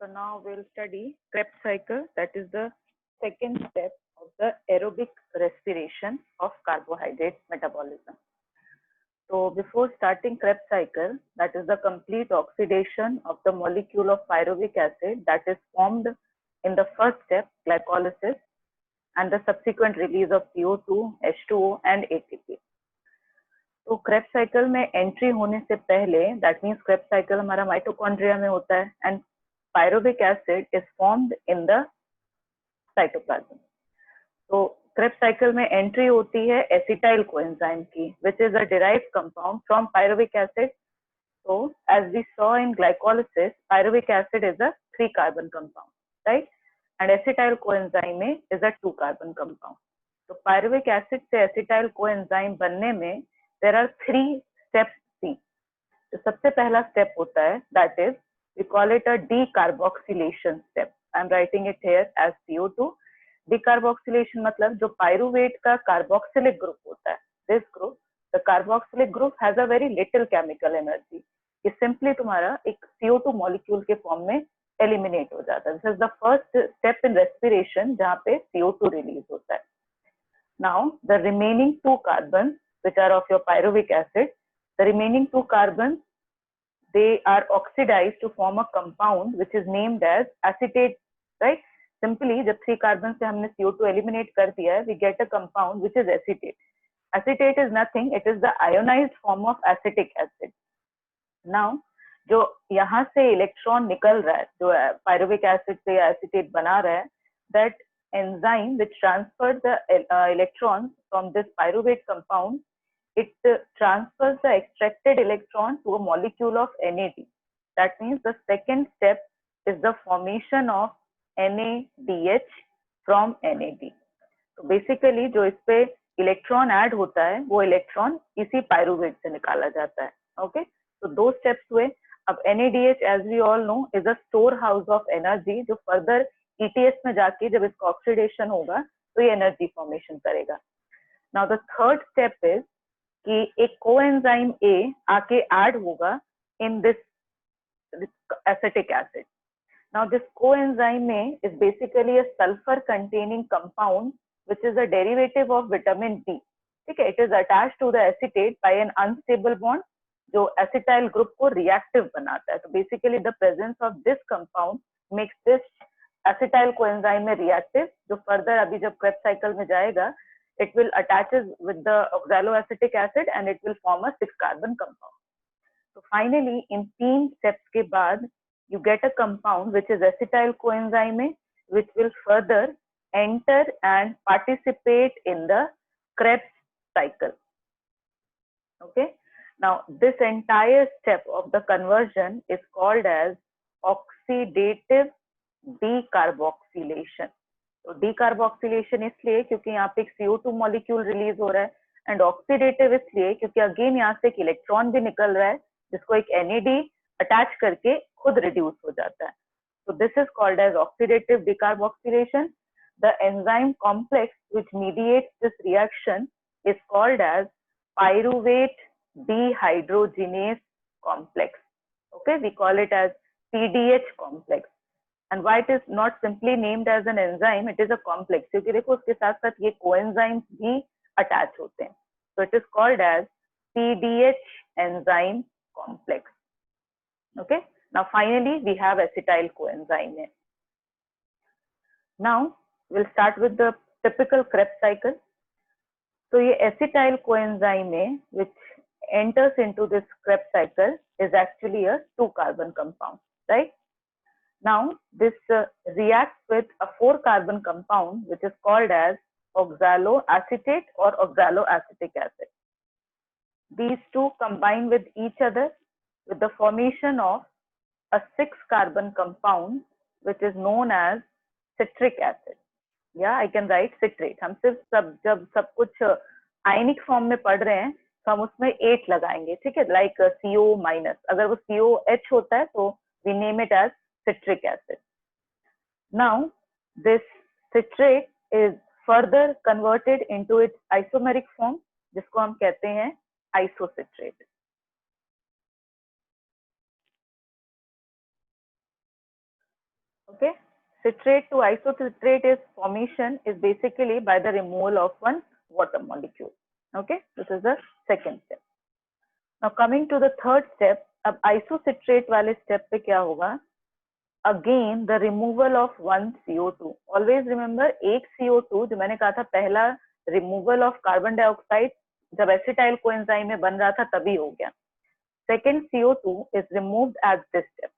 So now we'll study Krebs cycle, that is the second step of the aerobic respiration of carbohydrate metabolism. So before starting Krebs cycle, that is the complete oxidation of the molecule of pyruvic acid that is formed in the first step, glycolysis, and the subsequent release of CO2, H2O and ATP. तो Krebs cycle में entry होने से पहले, that means Krebs cycle हमारा mitochondria में होता है and pyruvic acid is formed in the cytoplasm. तो Krebs cycle में एंट्री होती है एसिटाइल कोएंजाइम की, which is a derived compound from pyruvic acid. So as we saw in glycolysis, pyruvic acid is a 3-carbon compound, right? And acetyl coenzyme is a 2-carbon compound. तो pyruvic acid से acetyl coenzyme बनने में there are 3 steps. तो सबसे पहला step होता है, that is we call it a decarboxylation step. I'm writing it here as CO2. Decarboxylation मतलब जो pyruvate का carboxylic group होता है, this group, the carboxylic group has a very little chemical energy. ये simply तुम्हारा एक CO2 molecule के form में eliminate हो जाता है. This is the first step in respiration जहाँ पे CO2 release होता है. Now the remaining 2 carbons which are of your pyruvic acid, the remaining 2 carbons, they are oxidized to form a compound which is named as acetate, right? Simply जब 3 carbon से हमने CO2 eliminate कर दिया है, we get a compound which is acetate. Acetate is nothing, it is the ionized form of acetic acid. Now जो यहाँ से electron निकल रहा है, जो pyruvic acid से acetate बना रहा है, that enzyme which transfers the electrons from this pyruvate compound, it transfers the extracted electron to a molecule of NAD. That means the second step is the formation of NADH from NAD. So basically जो इस पे electron add होता है, वो electron इसी pyruvate से निकाला जाता है. ओके, तो 2 स्टेप्स हुए. अब NADH as we all know is a store house of energy जो फर्दर ETS में जाके जब इसका ऑक्सीडेशन होगा तो ये एनर्जी फॉर्मेशन करेगा. Now the third step is कि एक कोएंजाइम A आके ऐड होगा in this acetic acid. Now this coenzyme A is basically a sulfur containing compound which is a derivative of vitamin D. ठीक है, it is attached to the acetate by an unstable bond जो acetyl group को reactive बनाता है. तो basically the presence of this compound makes this acetyl coenzyme में reactive, जो further अभी जब Krebs cycle में जाएगा, it will attaches with the oxaloacetic acid and it will form a 6-carbon compound. So finally in 3 steps के बाद you get a compound which is acetyl coenzyme A, which will further enter and participate in the Krebs cycle. Okay, now this entire step of the conversion is called as oxidative decarboxylation. तो decarboxylation इसलिए क्योंकि यहाँ पे एक CO2 molecule release हो रहा है, and oxidative इसलिए क्योंकि अगेन यहाँ से एक इलेक्ट्रॉन भी निकल रहा है जिसको एक NAD अटैच करके खुद रिड्यूस हो जाता है. So this is called as oxidative decarboxylation. The enzyme complex which mediates this reaction is called as pyruvate dehydrogenase complex. Okay, we call it as PDH complex. And why it is not simply named as an enzyme, it is a complex. क्योंकि देखो उसके साथ साथ ये coenzymes भी attach होते हैं. So it is called as PDH enzyme complex. Okay. Now finally we have acetyl coenzyme. Now we'll start with the typical Krebs cycle. So ये acetyl coenzyme which enters into this Krebs cycle is actually a 2-carbon compound, right? Now this reacts with a 4-carbon compound which is called as oxaloacetate or oxaloacetic acid. These two combine with each other with the formation of a 6-carbon compound which is known as citric acid. Yeah, I can write citrate. हम सिर्फ जब सब कुछ ionic form में पढ़ रहे हैं तो हम उसमें 8 लगाएंगे, ठीक है, लाइक CO माइनस. अगर वो COH होता है तो we name it as citric acid. Now this citrate is further converted into its isomeric form जिसको हम कहते हैं isocitrate. Okay, citrate to isocitrate is formation is basically by the removal of one water molecule. Okay, this is the second step. Now coming to the third step, अब isocitrate वाले step पे क्या होगा? Again the removal of one CO2. Always remember एक CO2 जो मैंने कहा था पहला removal of carbon dioxide जब acetyl coenzyme में बन रहा था तभी हो गया. Second CO2 is removed at this step.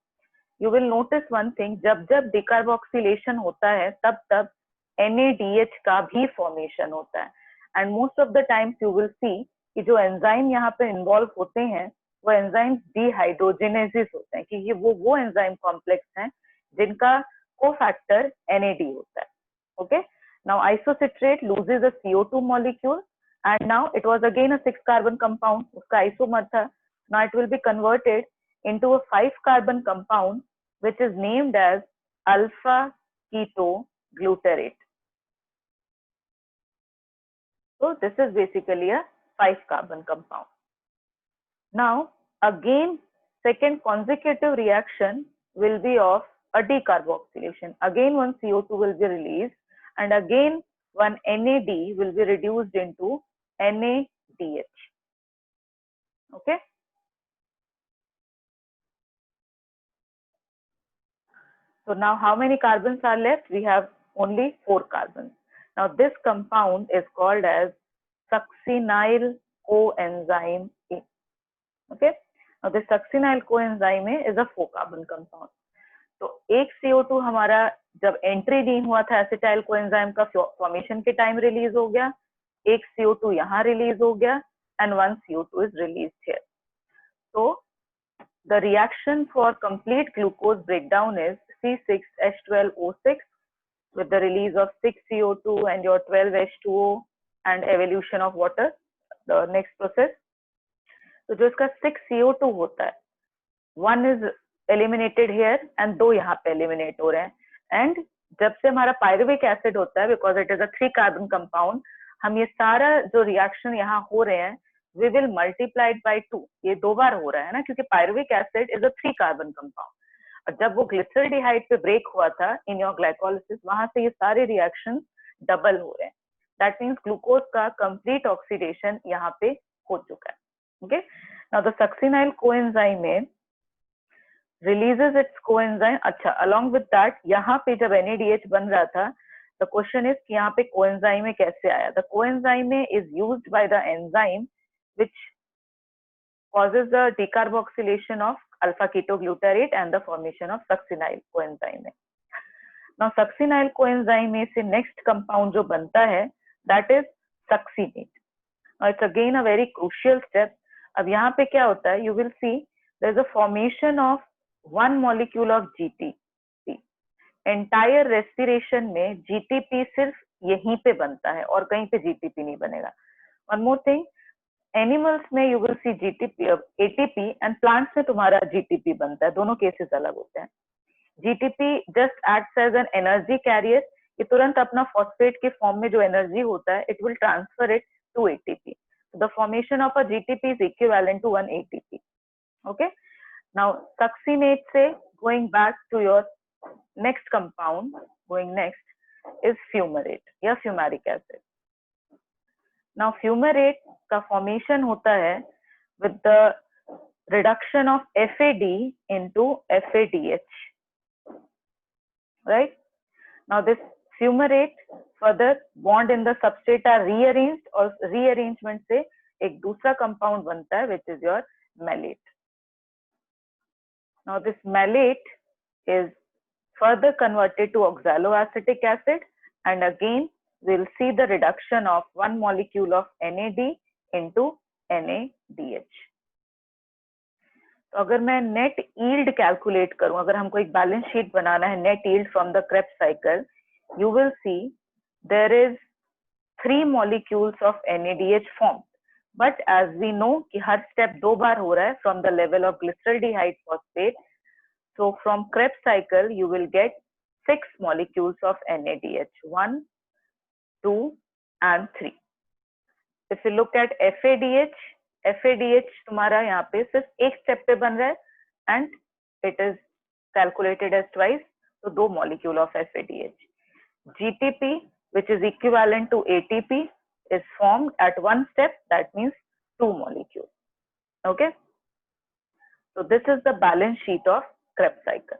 You will notice one thing, जब जब decarboxylation होता है तब तब NADH का भी formation होता है. And most of the times you will see कि जो एंजाइम यहाँ पे इन्वॉल्व होते हैं वो एंजाइम डिहाइड्रोजिनेसिस होते हैं, क्योंकि वो एंजाइम कॉम्प्लेक्स हैं जिनका कोफैक्टर NAD होता है. Okay, now isocitrate loses a CO2 molecule and now it was again a 6 carbon compound, उसका आइसोमर था. Now it will be converted into a 5 carbon compound which is named as alpha ketoglutarate. So this is basically a 5 carbon compound. Now again second consecutive reaction will be of a decarboxylation. Again one CO2 will be released and again one NAD will be reduced into NADH. Okay. So now how many carbons are left? We have only 4 carbons. Now this compound is called as succinyl coenzyme A. Okay. Now this succinyl coenzyme A is a 4 carbon compound. तो एक CO2 हमारा जब entry नहीं हुआ था acetyl coenzyme का formation के time release हो गया, एक CO2 यहाँ रिलीज हो गया and one CO2 is released here. So the reaction for complete glucose breakdown is C6H12O6 with the release of 6 CO2 and your 12 H2O and evolution of water, the next process. तो जो इसका 6 CO2 होता है, one is eliminated here and 2 यहाँ पे eliminate हो रहे हैं. And जब से हमारा pyruvic acid होता है, because it is a 3 carbon compound, हम ये सारा जो reaction यहाँ हो रहे हैं, we will multiply it by 2. ये 2 बार हो रहा है ना, क्योंकि pyruvic acid is a 3 carbon compound. और जब वो ग्लिसरल्डिहाइड पे ब्रेक हुआ था in your glycolysis, वहां से ये सारे reactions डबल हो रहे हैं. That means ग्लूकोज का complete oxidation यहाँ पे हो चुका है. Okay. Now the succinyl coenzyme releases its coenzyme. अच्छा, along with that यहाँ पे जब NADH बन रहा था, the question is कि यहाँ पे coenzyme कैसे आया? The coenzyme is used by the enzyme which causes the decarboxylation of alpha ketoglutarate and the formation of succinyl coenzyme. Now succinyl coenzyme से next compound जो बनता है, that is succinate. Now it's again a very crucial step. अब यहाँ पे क्या होता है? You will see there is a formation of one molecule of GTP. Entire respiration में GTP सिर्फ यहीं पे बनता है और कहीं पे GTP नहीं बनेगा. One more thing, animals में you will see GTP, ATP and plants में तुम्हारा GTP बनता है. दोनों केसेस अलग होते हैं. GTP just acts as an energy carrier. ये तुरंत अपना फॉस्फेट के फॉर्म में जो एनर्जी होता है, it will transfer it to ATP. So the formation of a GTP is equivalent to one ATP. Okay. Now succinate से going back to your next compound, going next is fumarate या fumaric acid. Now fumarate का formation होता है with the reduction of FAD into FADH. Right? Now this fumarate further bond in the substrate are rearranged और rearrangement से एक दूसरा compound बनता है which is your malate. Now this malate is further converted to oxaloacetic acid and again we'll see the reduction of one molecule of NAD into NADH. तो अगर मैं net yield calculate करूं, अगर हमको एक balance sheet बनाना है net yield from the Krebs cycle, you will see there is 3 molecules of NADH formed. But as we know कि हर step 2 बार हो रहा है from the level of glyceraldehyde phosphate. So from Krebs cycle you will get 6 molecules of NADH, 1, 2 and 3. If you look at FADH तुम्हारा यहाँ पे सिर्फ एक step पे बन रहा है and it is calculated as twice. तो 2 molecule of FADH. GTP, which is equivalent to ATP, is formed at one step, that means 2 molecules. Okay, so this is the balance sheet of Krebs cycle.